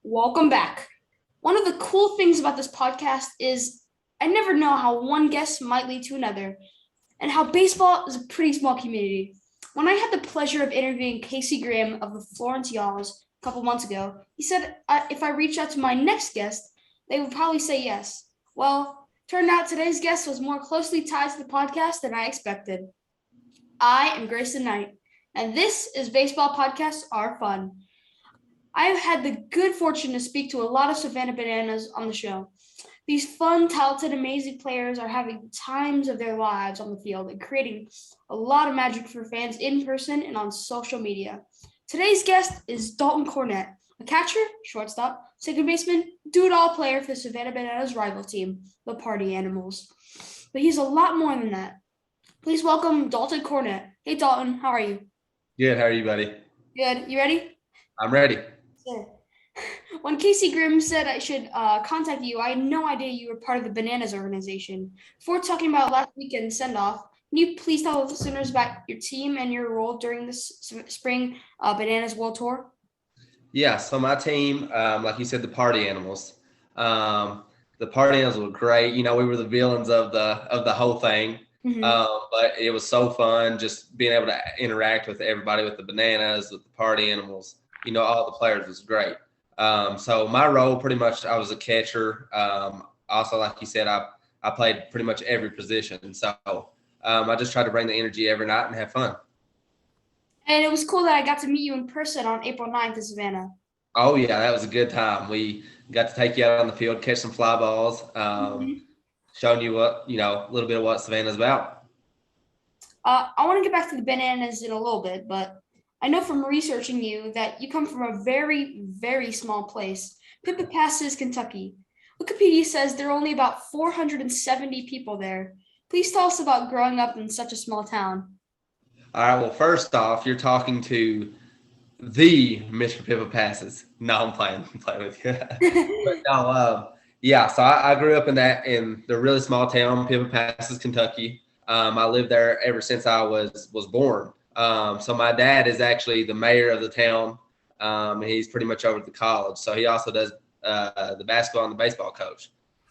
Welcome back. One of the cool things about this podcast is I never know how one guest might lead to another, and how baseball is a pretty small community. When I had the pleasure of interviewing Casey Graham of the Florence Yaws a couple months ago, he said if I reached out to my next guest, they would probably say yes. Well, turned out today's guest was more closely tied to the podcast than I expected. I am Grayson Knight, and this is Baseball Podcasts Are Fun. I've had the good fortune to speak to a lot of Savannah Bananas on the show. These fun, talented, amazing players are having times of their lives on the field and creating a lot of magic for fans in person and on social media. Today's guest is Dalton Cornett, a catcher, shortstop, second baseman, do-it-all player for the Savannah Bananas rival team, the Party Animals. But he's a lot more than that. Please welcome Dalton Cornett. Hey, Dalton, how are you? Good. How are you, buddy? Good. You ready? I'm ready. Sure. When Casey Grimm said I should contact you, I had no idea you were part of the Bananas organization. Before talking about last weekend's send-off, can you please tell the listeners about your team and your role during this spring Bananas World Tour? Yeah. So my team, like you said, the Party Animals. The Party Animals were great. You know, we were the villains of the whole thing. Mm-hmm. But it was so fun just being able to interact with everybody, with the Bananas, with the Party Animals. You know, all the players was great. So my role, pretty much, I was a catcher. Also, like you said, I played pretty much every position. So I just tried to bring the energy every night and have fun. And it was cool that I got to meet you in person on April 9th in Savannah. Oh yeah, that was a good time. We got to take you out on the field, catch some fly balls, Mm-hmm. showing you a little bit of what Savannah's about. I want to get back to the Bananas in a little bit, but I know from researching you that you come from a very, very small place, Pippa, Kentucky. Wikipedia says there are only about 470 people there. Please tell us about growing up in such a small town. All right. Well, first off, you're talking to the Mr. Pippa Passes. No, I'm playing. I'm playing with you. But no, yeah. So I grew up in the really small town, Pippa Passes, Kentucky. I lived there ever since I was born. So my dad is actually the mayor of the town. He's pretty much over at the college. So he also does the basketball and the baseball coach.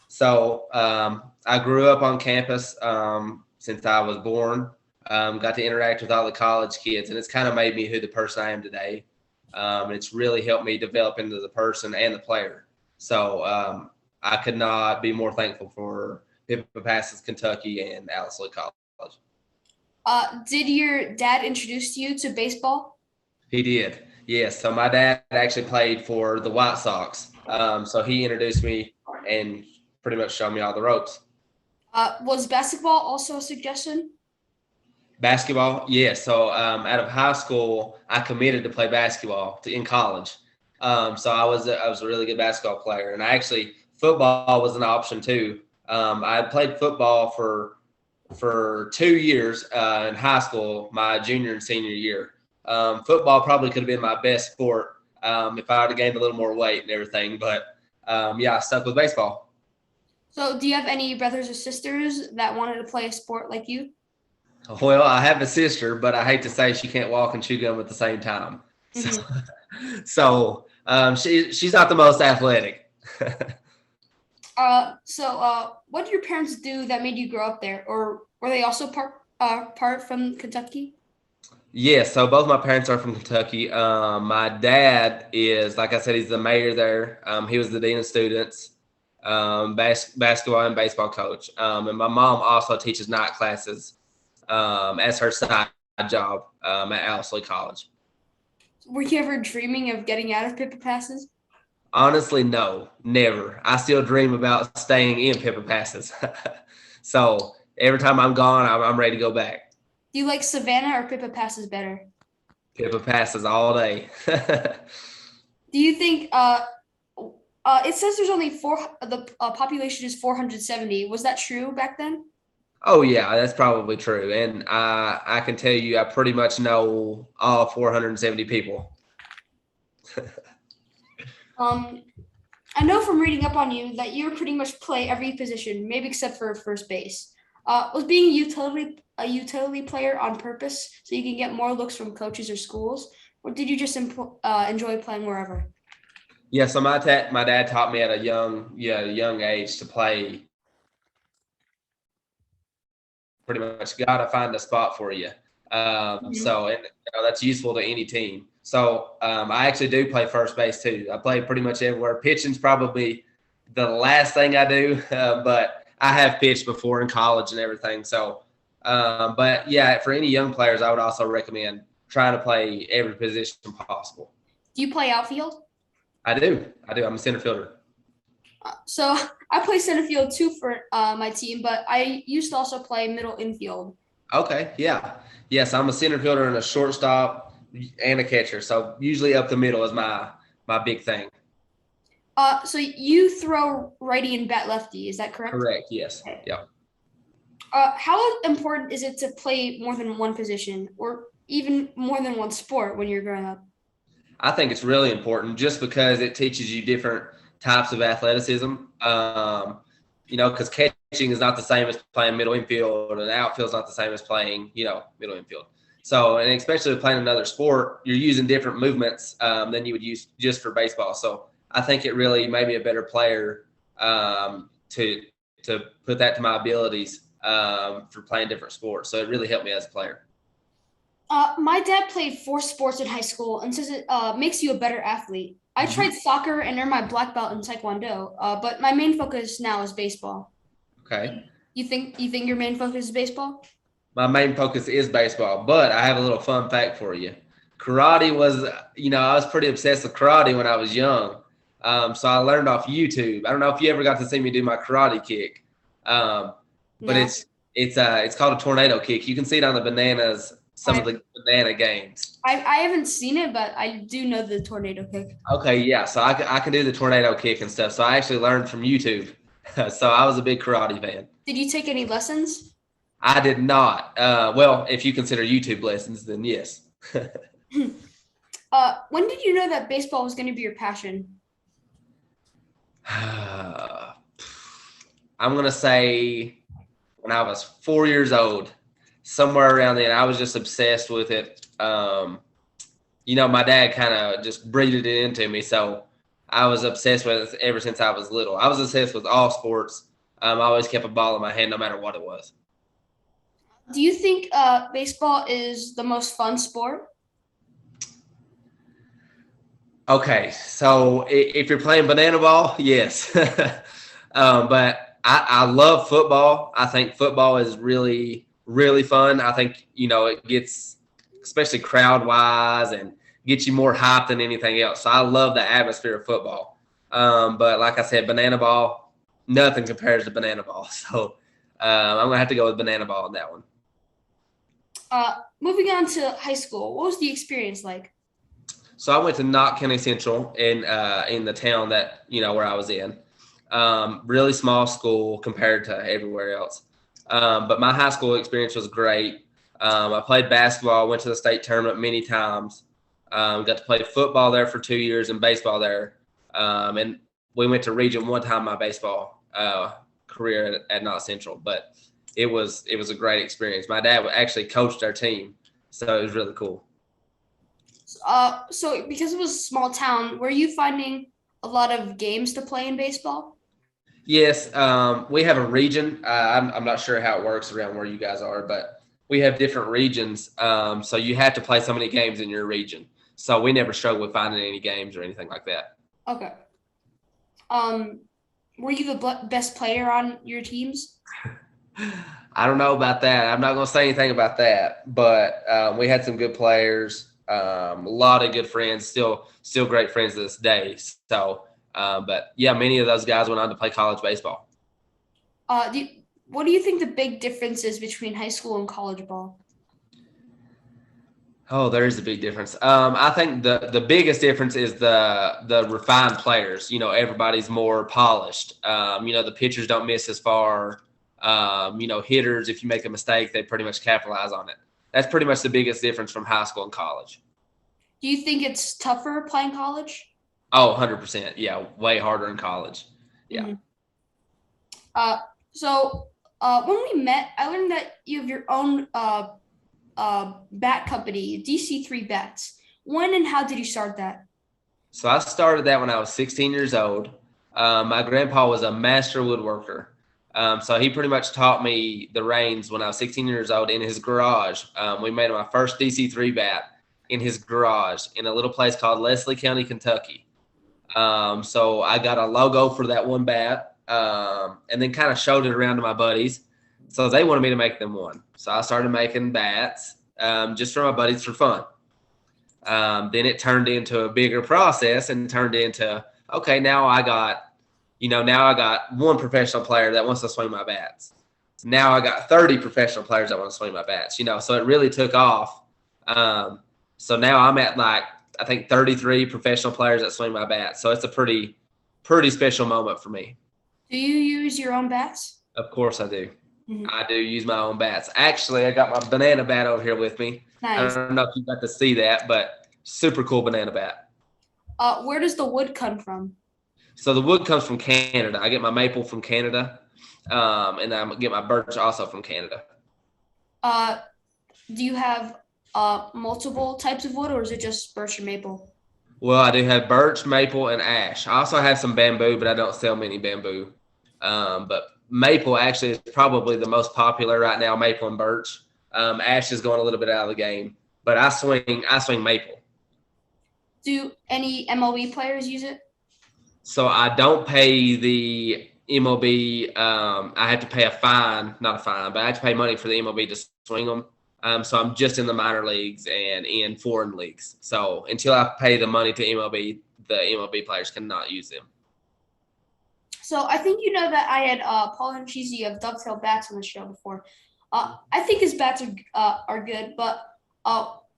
So I grew up on campus since I was born. Got to interact with all the college kids, and it's kind of made me who the person I am today. It's really helped me develop into the person and the player. So I could not be more thankful for Pippa Passes, Kentucky, and Alice Lee College. Did your dad introduce you to baseball? He did, yes. So my dad actually played for the White Sox. So he introduced me and pretty much showed me all the ropes. Was basketball also a suggestion? Basketball, yes. So out of high school, I committed to play basketball in college. So I was a really good basketball player, and football was an option too. I had played football for 2 years in high school, my junior and senior year. Football probably could have been my best sport if I had gained a little more weight and everything. But yeah, I stuck with baseball. So do you have any brothers or sisters that wanted to play a sport like you? Well, I have a sister, but I hate to say she can't walk and chew gum at the same time. So, Mm-hmm. she's not the most athletic. What did your parents do that made you grow up there, or were they also part from Kentucky? Yes, so both my parents are from Kentucky. My dad is, like I said, he's the mayor there. He was the dean of students, basketball and baseball coach. And my mom also teaches night classes as her side job at Alice Lee College. Were you ever dreaming of getting out of Pippa Passes? Honestly, no, never. I still dream about staying in Pippa Passes. So every time I'm gone, I'm ready to go back. Do you like Savannah or Pippa Passes better? Pippa Passes all day. Do you think it says there's only the population is 470. Was that true back then? Oh yeah, that's probably true. And I can tell you, I pretty much know all 470 people. Um, I know from reading up on you that you pretty much play every position, maybe except for first base. Was being a utility player on purpose so you can get more looks from coaches or schools, or did you just enjoy playing wherever? Yeah, so my dad taught me at a young age to play. Pretty much got to find a spot for you. Mhm. So and that's useful to any team. So I actually do play first base too. I play pretty much everywhere. Pitching's probably the last thing I do, but I have pitched before in college and everything. So, but yeah, for any young players, I would also recommend trying to play every position possible. Do you play outfield? I do. I do. I'm a center fielder. So I play center field too for my team, but I used to also play middle infield. Okay. Yeah. Yes, I'm a center fielder and a shortstop and a catcher. So usually up the middle is my big thing. So you throw righty and bat lefty, is that correct? Correct. Yes. Okay. Yeah. How important is it to play more than one position or even more than one sport when you're growing up? I think it's really important just because it teaches you different types of athleticism. Because catching is not the same as playing middle infield, and outfield is not the same as playing, middle infield. So, and especially with playing another sport, you're using different movements than you would use just for baseball. So, I think it really made me a better player to put that to my abilities for playing different sports. So, it really helped me as a player. My dad played four sports in high school and says it makes you a better athlete. I Mhm. tried soccer and earned my black belt in taekwondo, but my main focus now is baseball. Okay. You think your main focus is baseball? My main focus is baseball, but I have a little fun fact for you. Karate was, I was pretty obsessed with karate when I was young. So I learned off YouTube. I don't know if you ever got to see me do my karate kick, but No. it's called a tornado kick. You can see it on the bananas, some of I the banana games. I haven't seen it, but I do know the tornado kick. Okay, yeah. So I can do the tornado kick and stuff. So I actually learned from YouTube. So I was a big karate fan. Did you take any lessons? I did not. Well, if you consider YouTube lessons, then yes. When did you know that baseball was going to be your passion? I'm gonna say when I was 4 years old, somewhere around then. I was just obsessed with it. My dad kind of just breeded it into me, so I was obsessed with it ever since I was little. I was obsessed with all sports. I always kept a ball in my hand, no matter what it was. Do you think baseball is the most fun sport? Okay, so if you're playing banana ball, yes. But I love football. I think football is really, really fun. I think, it gets, especially crowd wise, and gets you more hype than anything else. So I love the atmosphere of football. But like I said, banana ball, nothing compares to banana ball. So I'm going to have to go with banana ball on that one. Moving on to high school, what was the experience like? So I went to Knott County Central in the town that where I was in. Really small school compared to everywhere else. But my high school experience was great. I played basketball, went to the state tournament many times. Got to play football there for 2 years and baseball there. And we went to region one time in my baseball career at Knott Central. But it was a great experience. My dad actually coached our team, so it was really cool. So because it was a small town, were you finding a lot of games to play in baseball? Yes, we have a region. I'm not sure how it works around where you guys are, but we have different regions. So you have to play so many games in your region. So we never struggle with finding any games or anything like that. Okay. Um, were you the best player on your teams? I don't know about that. I'm not going to say anything about that, but we had some good players, a lot of good friends, still great friends to this day. So, but yeah, many of those guys went on to play college baseball. Uh, do you, what do you think the big difference is between high school and college ball? Oh, there is a big difference. I think the biggest difference is the refined players. Everybody's more polished. The pitchers don't miss as far. Hitters, if you make a mistake, they pretty much capitalize on it. That's pretty much the biggest difference from high school and college. Do you think it's tougher playing college? Oh, 100%. Yeah, way harder in college. Yeah. Mm-hmm. Uh, so when we met, I learned that you have your own bat company, DC3 Bats. When and how did you start that? So I started that when I was 16 years old. My grandpa was a master woodworker. So he pretty much taught me the reins when I was 16 years old in his garage. We made my first DC3 bat in his garage in a little place called Leslie County, Kentucky. So I got a logo for that one bat, and then kind of showed it around to my buddies. So they wanted me to make them one. So I started making bats just for my buddies for fun. Then it turned into a bigger process and turned into, okay, now I got one professional player that wants to swing my bats. Now I got 30 professional players that want to swing my bats, so it really took off. So now I'm at I think 33 professional players that swing my bats. So it's a pretty special moment for me. Do you use your own bats? Of course I do. Mm-hmm. I do use my own bats. Actually, I got my banana bat over here with me. Nice. I don't know if you got to see that, but super cool banana bat. Where does the wood come from? So the wood comes from Canada. I get my maple from Canada, and I get my birch also from Canada. Do you have multiple types of wood, or is it just birch and maple? Well, I do have birch, maple, and ash. I also have some bamboo, but I don't sell many bamboo. But maple actually is probably the most popular right now, maple and birch. Ash is going a little bit out of the game, but I swing maple. Do any MLB players use it? So I don't pay the MLB. I have to pay not a fine, but I have to pay money for the MLB to swing them. So I'm just in the minor leagues and in foreign leagues. So until I pay the money to MLB, the MLB players cannot use them. So I think you know that I had Paul and Cheesy of Dovetail Bats on the show before. I think his bats are good, but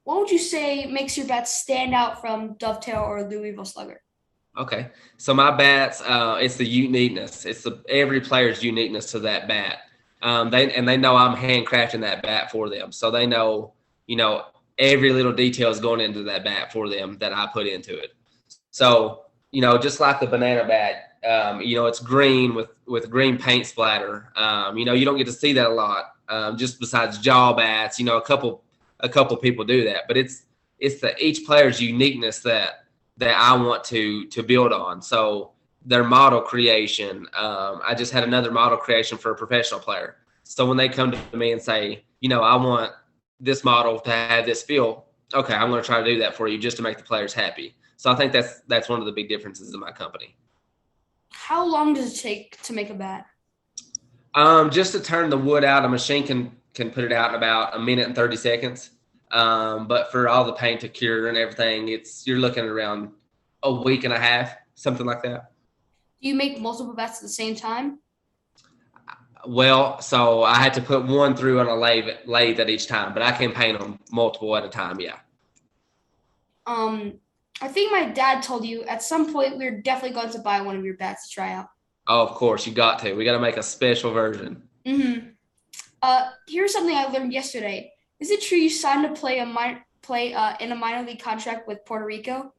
what would you say makes your bats stand out from Dovetail or Louisville Slugger? Okay, so my bats, it's the uniqueness. It's every player's uniqueness to that bat. They know I'm handcrafting that bat for them, so they know every little detail is going into that bat for them that I put into it. So just like the banana bat. It's green with green paint splatter. You don't get to see that a lot. Just besides jaw bats, a couple people do that, but it's each player's uniqueness that I want to build on. So their model creation. I just had another model creation for a professional player. So when they come to me and say, I want this model to have this feel, okay, I'm going to try to do that for you just to make the players happy. So I think that's one of the big differences in my company. How long does it take to make a bat? Just to turn the wood out, a machine can put it out in about a minute and 30 seconds. But for all the paint to cure and everything, you're looking at around a week and a half, something like that. Do you make multiple bats at the same time? Well, so I had to put one through on a lathe at each time, but I can paint them multiple at a time, yeah. I think my dad told you at some point we're definitely going to buy one of your bats to try out. Oh, of course, you got to. We got to make a special version. Mm-hmm. Here's something I learned yesterday. Is it true you signed to play in a minor league contract with Puerto Rico?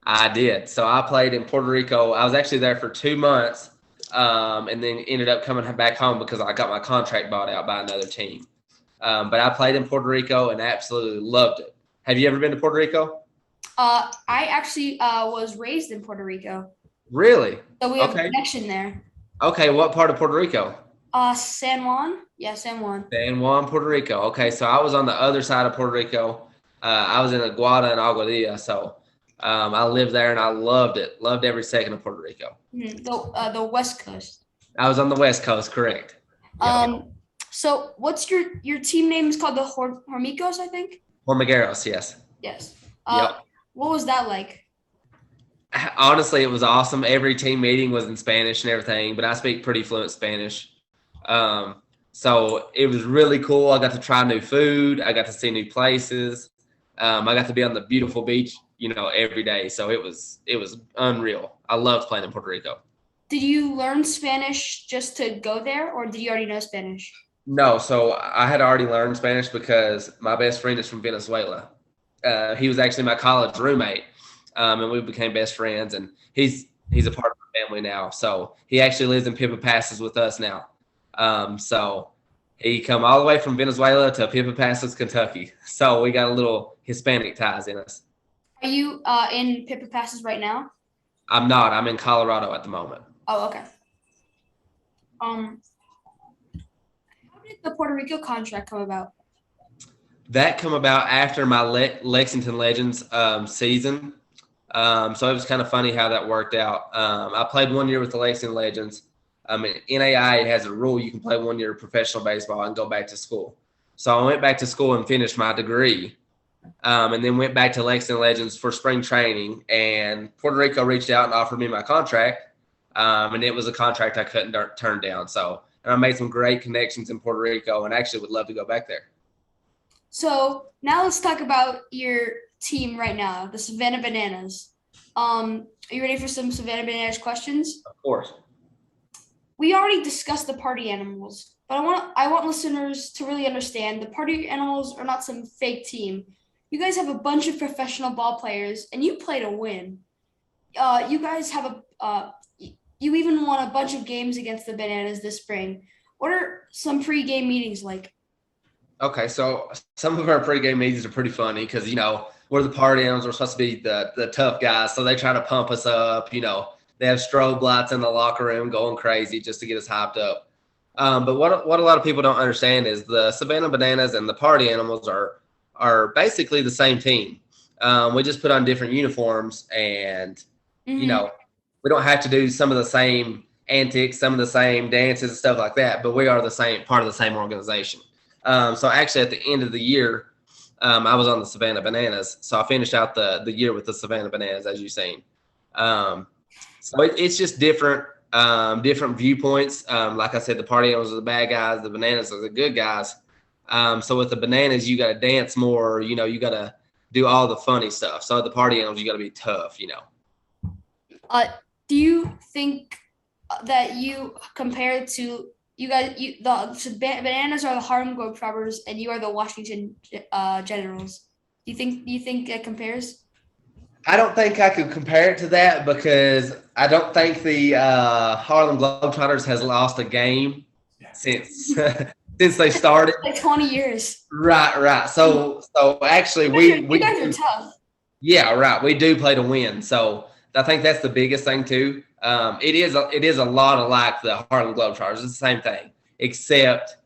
I did. So I played in Puerto Rico. I was actually there for 2 months, and then ended up coming back home because I got my contract bought out by another team. But I played in Puerto Rico and absolutely loved it. Have you ever been to Puerto Rico? I actually was raised in Puerto Rico. Really? So we have a connection there. Okay, what part of Puerto Rico? San Juan. Yeah, San Juan. San Juan, Puerto Rico. Okay, so I was on the other side of Puerto Rico. I was in Aguada and Aguadilla, so I lived there and I loved it. Loved every second of Puerto Rico. Mm-hmm. The West Coast. I was on the West Coast, correct. So what's your team name is called the Hormigos, I think? Hormigueros, yes. Yes. Yep. What was that like? Honestly, it was awesome. Every team meeting was in Spanish and everything, but I speak pretty fluent Spanish. So it was really cool. I got to try new food. I got to see new places. I got to be on the beautiful beach, every day. So it was unreal. I loved playing in Puerto Rico. Did you learn Spanish just to go there, or did you already know Spanish? No, so I had already learned Spanish because my best friend is from Venezuela. He was actually my college roommate, and we became best friends. And he's a part of my family now. So he actually lives in Pippa Passes with us now. So he come all the way from Venezuela to Pippa Passes, Kentucky. So we got a little Hispanic ties in us. Are you in Pippa passes right now? I'm not. I'm in Colorado at the moment. Oh, okay. How did the Puerto Rico contract come about? That come about after my Lexington Legends season. So it was kind of funny how that worked out. I played 1 year with the Lexington Legends. NAI has a rule you can play 1 year of professional baseball and go back to school. So I went back to school and finished my degree, and then went back to Lexington Legends for spring training. And Puerto Rico reached out and offered me my contract, and it was a contract I couldn't turn down. So, and I made some great connections in Puerto Rico, and actually would love to go back there. So now let's talk about your team right now, the Savannah Bananas. Are you ready for some Savannah Bananas questions? Of course. We already discussed the party animals, but I want listeners to really understand the party animals are not some fake team. You guys have a bunch of professional ball players, and you play to win. You guys have you even won a bunch of games against the Bananas this spring. What are some pre-game meetings like? Okay, so some of our pregame meetings are pretty funny because, we're the party animals. We're supposed to be the tough guys. So they try to pump us up. They have strobe lights in the locker room going crazy just to get us hyped up. But what a lot of people don't understand is the Savannah Bananas and the party animals are basically the same team. We just put on different uniforms and, we don't have to do some of the same antics, some of the same dances and stuff like that. But we are the same part of the same organization. So actually at the end of the year, I was on the Savannah Bananas. So I finished out the year with the Savannah Bananas, as you've seen. So it's just different viewpoints. Like I said, the party animals are the bad guys. The Bananas are the good guys. So with the Bananas, you got to dance more. You got to do all the funny stuff. So at the party animals, you got to be tough, Do you think that you compare to you guys? The Bananas are the Harlem Globetrotters, and you are the Washington Generals. Do you think it compares? I don't think I could compare it to that because I don't think the Harlem Globetrotters has lost a game since since they started. Like 20 years. Right. So actually, you guys are tough. Yeah, right. We do play to win. So I think that's the biggest thing too. It is a lot like the Harlem Globetrotters. It's the same thing, except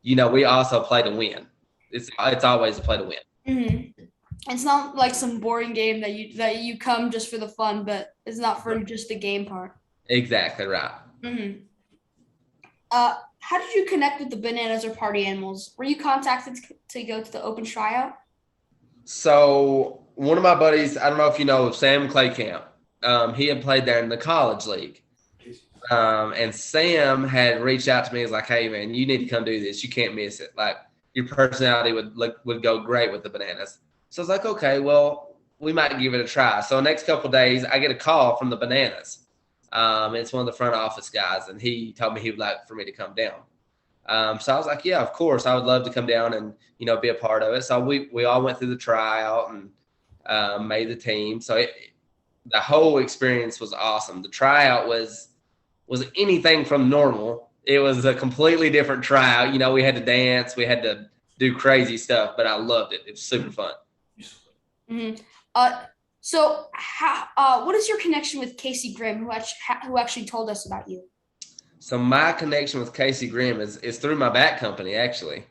we also play to win. It's always a play to win. Mm-hmm. It's not like some boring game that you come just for the fun, but it's not for just the game part. Exactly right. Mm-hmm. How did you connect with the Bananas or party animals? Were you contacted to go to the open tryout? So one of my buddies, I don't know if you know Sam Claycamp. He had played there in the college league. And Sam had reached out to me. He was like, "Hey man, you need to come do this. You can't miss it. Like your personality would go great with the Bananas." So I was like, "Okay, well, we might give it a try." So the next couple of days, I get a call from the Bananas. It's one of the front office guys, and he told me he would like for me to come down. So I was like, "Yeah, of course, I would love to come down and be a part of it." So we all went through the tryout and made the team. So the whole experience was awesome. The tryout was anything from normal. It was a completely different tryout. We had to dance, we had to do crazy stuff, but I loved it. It was super fun. Mm-hmm. So what is your connection with Casey Grimm, who actually told us about you? So my connection with Casey Grimm is through my bat company, actually.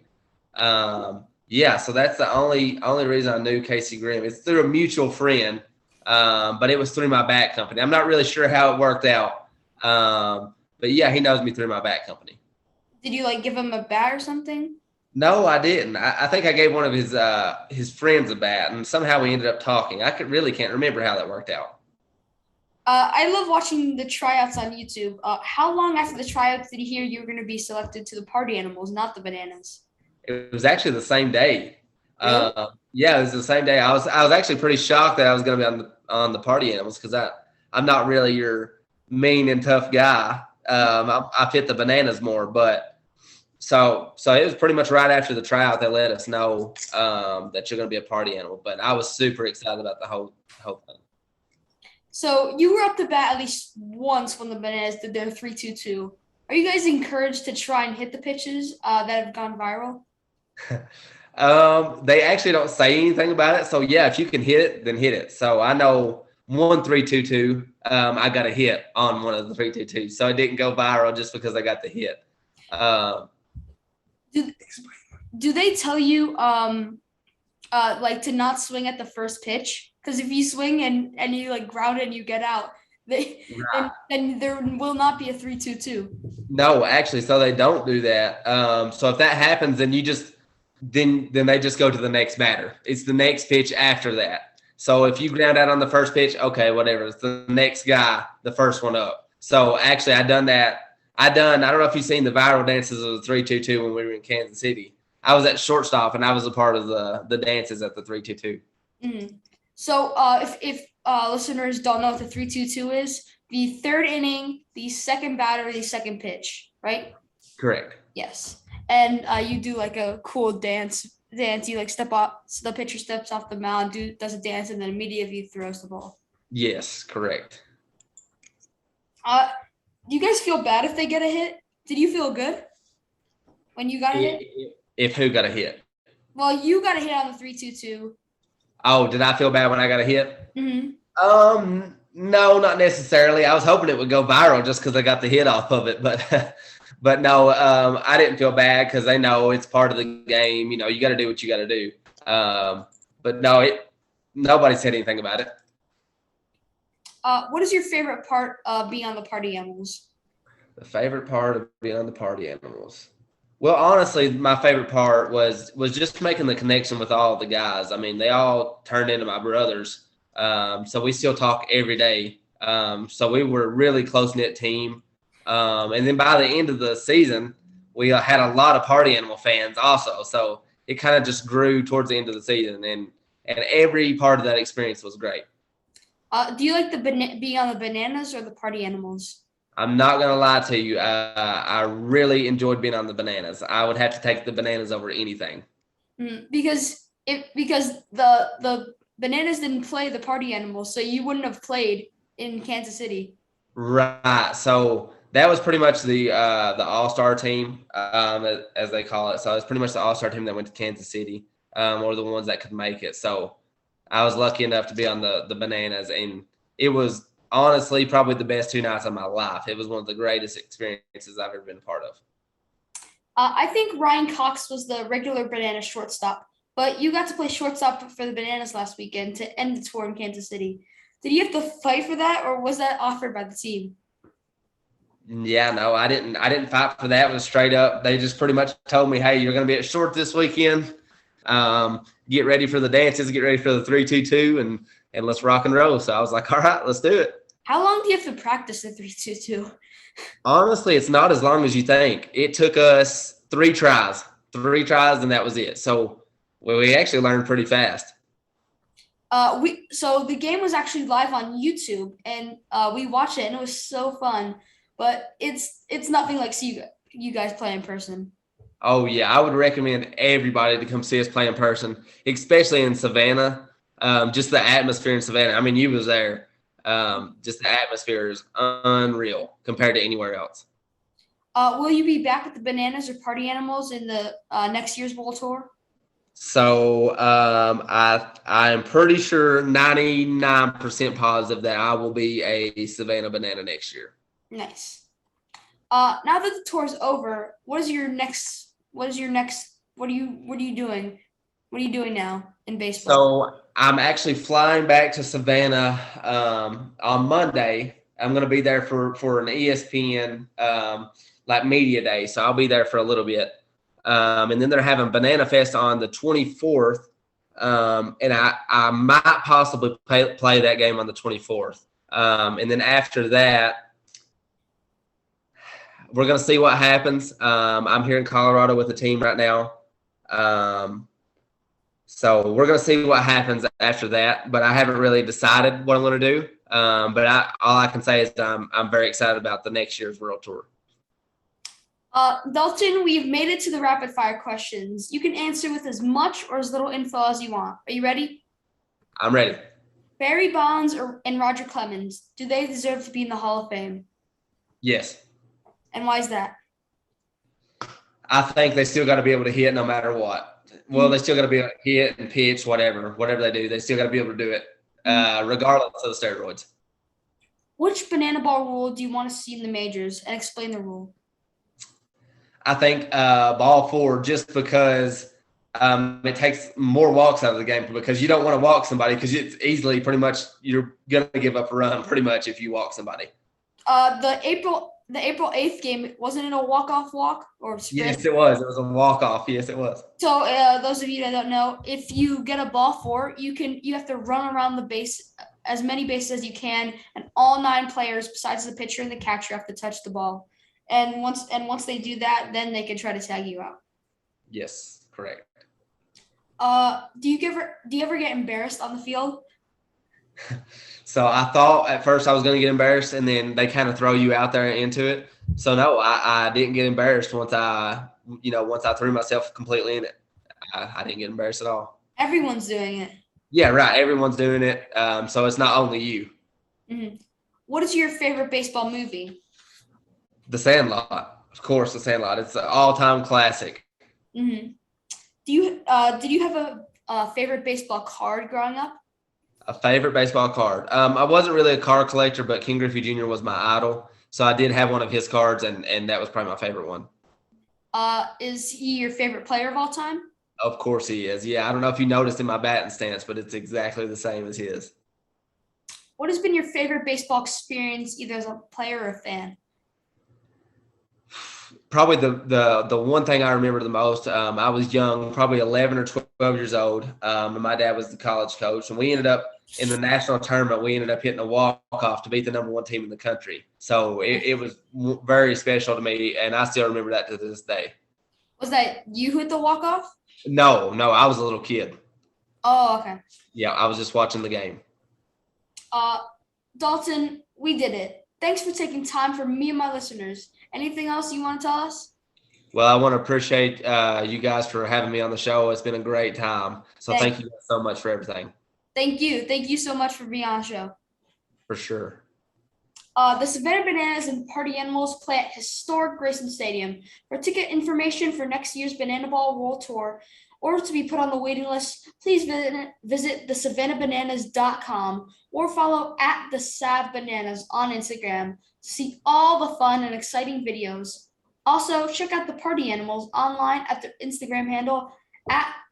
Yeah, so that's the only reason I knew Casey Grimm. It's through a mutual friend, but it was through my bat company. I'm not really sure how it worked out, but yeah, he knows me through my bat company. Did you give him a bat or something? No, I didn't. I think I gave one of his friends a bat, and somehow we ended up talking. I can't remember how that worked out. I love watching the tryouts on YouTube. How long after the tryouts did you hear you were going to be selected to the party animals, not the Bananas? It was actually the same day. Really? Yeah, it was the same day. I was actually pretty shocked that I was going to be on the party animals because I'm not really your mean and tough guy. I fit the Bananas more, but so it was pretty much right after the tryout they let us know that you're going to be a party animal. But I was super excited about the whole thing. So you were up to bat at least once when the Bananas did their 3-2-2. Are you guys encouraged to try and hit the pitches that have gone viral? They actually don't say anything about it. So yeah, if you can hit it, then hit it. So I know 1-3-2-2. I got a hit on one of the 3-2-2. So it didn't go viral just because I got the hit. Do they tell you like to not swing at the first pitch? Because if you swing and you like ground it and you get out, then there will not be a 3-2-2. No, actually, so they don't do that. So if that happens, then then they just go to the next batter. It's the next pitch after that. So if you ground out on the first pitch, okay, whatever. It's the next guy, the first one up. So actually, I don't know if you've seen the viral dances of the 3-2-2 when we were in Kansas City. I was at shortstop and I was a part of the dances at the 3-2-2. Mm-hmm. So if listeners don't know what the 3-2-2 is, the third inning, the second batter, the second pitch, right? Correct. Yes. And you do like a cool dance. You like step off, so the pitcher steps off the mound, does a dance, and then immediately throws the ball. Yes, correct. Do you guys feel bad if they get a hit? Did you feel good when you got a hit? If who got a hit? Well, you got a hit on the 3-2-2. Oh, did I feel bad when I got a hit? Mm-hmm. No, not necessarily. I was hoping it would go viral just because I got the hit off of it, but no, I didn't feel bad because they know it's part of the game. You know, you got to do what you got to do. But no, nobody said anything about it. What is your favorite part of being on the Party Animals? The favorite part of being on the Party Animals. Well, honestly, my favorite part was just making the connection with all the guys. I mean, they all turned into my brothers. So we still talk every day. So we were a really close-knit team. And then by the end of the season, we had a lot of Party Animal fans also. So it kind of just grew towards the end of the season. And every part of that experience was great. Do you like being on the Bananas or the Party Animals? I'm not going to lie to you. I really enjoyed being on the Bananas. I would have to take the Bananas over anything. Because the Bananas didn't play the Party Animals, so you wouldn't have played in Kansas City. Right. So that was pretty much the all-star team, as they call it. So it's pretty much the all-star team that went to Kansas City, or the ones that could make it. So I was lucky enough to be on the Bananas, and it was honestly probably the best 2 nights of my life. It was one of the greatest experiences I've ever been a part of. I think Ryan Cox was the regular Banana shortstop, but you got to play shortstop for the Bananas last weekend to end the tour in Kansas City. Did you have to fight for that, or was that offered by the team? Yeah, no, I didn't fight for that. It was straight up. They just pretty much told me, hey, you're going to be at short this weekend. Get ready for the dances, get ready for the 3-2-2, and let's rock and roll. So I was like, all right, let's do it. How long do you have to practice the 3-2-2? Honestly, it's not as long as you think. It took us 3 tries, and that was it. So we actually learned pretty fast. So the game was actually live on YouTube, and we watched it, and it was so fun. But it's nothing like see you guys play in person. Oh yeah, I would recommend everybody to come see us play in person, especially in Savannah. Just the atmosphere in Savannah. I mean, you was there. Just the atmosphere is unreal compared to anywhere else. Will you be back with the Bananas or Party Animals in the next year's World Tour? So I'm pretty sure 99% positive that I will be a Savannah Banana next year. Nice. Now that the tour's over, what are you doing? What are you doing now in baseball? So I'm actually flying back to Savannah on Monday. I'm going to be there for an ESPN like media day. So I'll be there for a little bit. And then they're having Banana Fest on the 24th. And I might possibly play that game on the 24th. And then after that, we're going to see what happens. I'm here in Colorado with the team right now. So we're going to see what happens after that. But I haven't really decided what I'm going to do. But all I can say is I'm very excited about the next year's World Tour. Dalton, we've made it to the rapid fire questions. You can answer with as much or as little info as you want. Are you ready? I'm ready. Barry Bonds and Roger Clemens, do they deserve to be in the Hall of Fame? Yes. And why is that? I think they still got to be able to hit no matter what. well, they still got to be able to hit and pitch, whatever they do. They still got to be able to do it, regardless of the steroids. Which banana ball rule do you want to see in the majors, and explain the rule? I think ball 4, just because it takes more walks out of the game, because you don't want to walk somebody, because it's easily pretty much you're going to give up a run pretty much if you walk somebody. The April 8th game, wasn't it a walk-off walk or sprint? Yes, it was. It was a walk-off. Yes, it was. So those of you that don't know, if you get a ball 4, you have to run around the base as many bases as you can, and all 9 players besides the pitcher and the catcher have to touch the ball. And once they do that, then they can try to tag you out. Yes, correct. Do you ever get embarrassed on the field? So I thought at first I was going to get embarrassed, and then they kind of throw you out there into it. So no, I didn't get embarrassed once I threw myself completely in it. I didn't get embarrassed at all. Everyone's doing it. Yeah, right. Everyone's doing it. So it's not only you. Mm-hmm. What is your favorite baseball movie? The Sandlot, of course. The Sandlot. It's an all-time classic. Mm-hmm. Did you have a favorite baseball card growing up? A favorite baseball card. I wasn't really a card collector, but King Griffey Jr. was my idol. So I did have one of his cards, and that was probably my favorite one. Is he your favorite player of all time? Of course he is. Yeah, I don't know if you noticed in my batting stance, but it's exactly the same as his. What has been your favorite baseball experience, either as a player or a fan? Probably the one thing I remember the most, I was young, probably 11 or 12 years old, and my dad was the college coach, and we ended up in the national tournament. We ended up hitting a walk-off to beat the number 1 team in the country. So it was very special to me, and I still remember that to this day. Was that you who hit the walk-off? No, I was a little kid. Oh, okay. Yeah, I was just watching the game. Dalton, we did it. Thanks for taking time for me and my listeners. Anything else you want to tell us? Well, I want to appreciate you guys for having me on the show. It's been a great time. So thank you so much for everything. Thank you. Thank you so much for being on the show. For sure. The Savannah Bananas and Party Animals play at historic Grayson Stadium. For ticket information for next year's Banana Ball World Tour, or to be put on the waiting list, please visit thesavannahbananas.com or follow @thesavbananas on Instagram to see all the fun and exciting videos. Also, check out the Party Animals online at their Instagram handle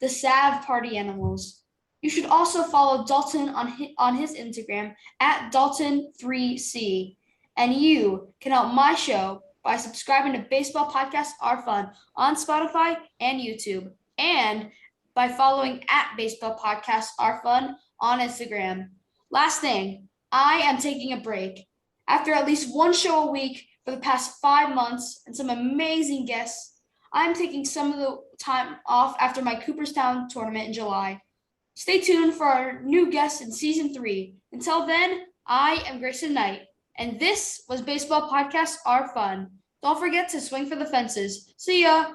@thesavpartyanimals. You should also follow Dalton on his Instagram @Dalton3C. And you can help my show by subscribing to Baseball Podcasts Are Fun on Spotify and YouTube, and by following @Baseball Podcasts Are Fun on Instagram. Last thing, I am taking a break. After at least one show a week for the past 5 months and some amazing guests, I'm taking some of the time off after my Cooperstown tournament in July. Stay tuned for our new guests in season 3. Until then, I am Grayson Knight, and this was Baseball Podcasts Are Fun. Don't forget to swing for the fences. See ya!